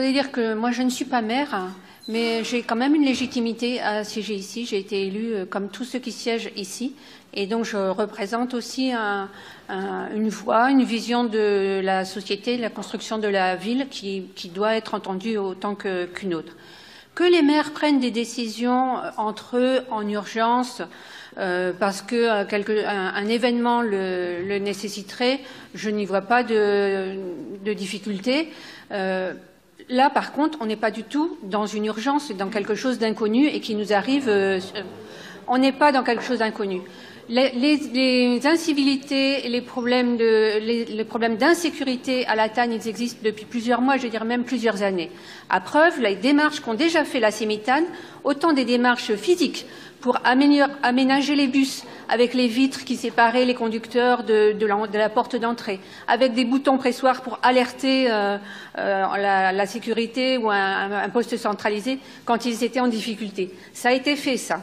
voudrais dire que moi, je ne suis pas maire, mais j'ai quand même une légitimité à siéger ici. J'ai été élue comme tous ceux qui siègent ici. Et donc, je représente aussi une voix, une vision de la société, de la construction de la ville qui doit être entendue autant qu'une autre. Que les maires prennent des décisions entre eux en urgence parce qu'un événement le nécessiterait, je n'y vois pas de difficulté. Là, par contre, on n'est pas du tout dans une urgence, dans quelque chose d'inconnu et qui nous arrive. On n'est pas dans quelque chose d'inconnu. Les incivilités et les problèmes d'insécurité à la Tagne, ils existent depuis plusieurs mois, je veux dire même plusieurs années. À preuve, les démarches qu'ont déjà fait la Sémitane, autant des démarches physiques pour aménager les bus avec les vitres qui séparaient les conducteurs de la porte d'entrée, avec des boutons pressoirs pour alerter la sécurité ou un poste centralisé quand ils étaient en difficulté. Ça a été fait, ça.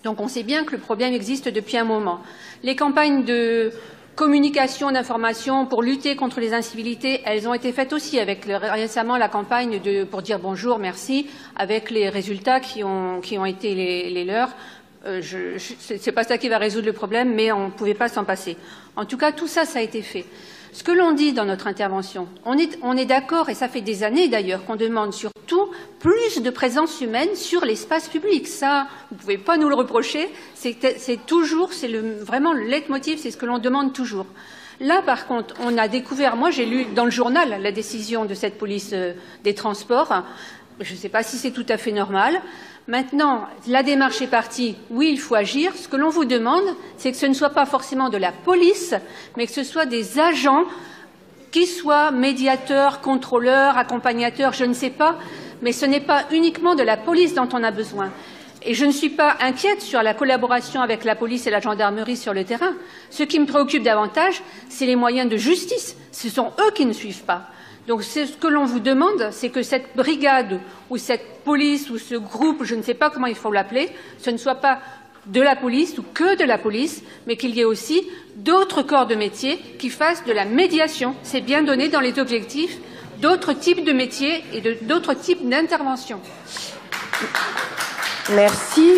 Donc on sait bien que le problème existe depuis un moment. Les campagnes de communication, d'information pour lutter contre les incivilités, elles ont été faites aussi avec récemment la campagne pour dire bonjour, merci, avec les résultats qui ont été les leurs. C'est pas ça qui va résoudre le problème, mais on ne pouvait pas s'en passer. En tout cas, tout ça, ça a été fait. Ce que l'on dit dans notre intervention, on est d'accord, et ça fait des années d'ailleurs, qu'on demande surtout plus de présence humaine sur l'espace public. Ça, vous ne pouvez pas nous le reprocher, c'est vraiment le leitmotiv, c'est ce que l'on demande toujours. Là, par contre, on a découvert, moi j'ai lu dans le journal la décision de cette police des transports, je ne sais pas si c'est tout à fait normal. Maintenant, la démarche est partie, oui, il faut agir. Ce que l'on vous demande, c'est que ce ne soit pas forcément de la police, mais que ce soit des agents qui soient médiateurs, contrôleurs, accompagnateurs, je ne sais pas, mais ce n'est pas uniquement de la police dont on a besoin. Et je ne suis pas inquiète sur la collaboration avec la police et la gendarmerie sur le terrain. Ce qui me préoccupe davantage, c'est les moyens de justice. Ce sont eux qui ne suivent pas. Donc ce que l'on vous demande, c'est que cette brigade ou cette police ou ce groupe, je ne sais pas comment il faut l'appeler, ce ne soit pas de la police ou que de la police, mais qu'il y ait aussi d'autres corps de métier qui fassent de la médiation. C'est bien donné dans les objectifs, d'autres types de métiers et d'autres types d'interventions. Merci.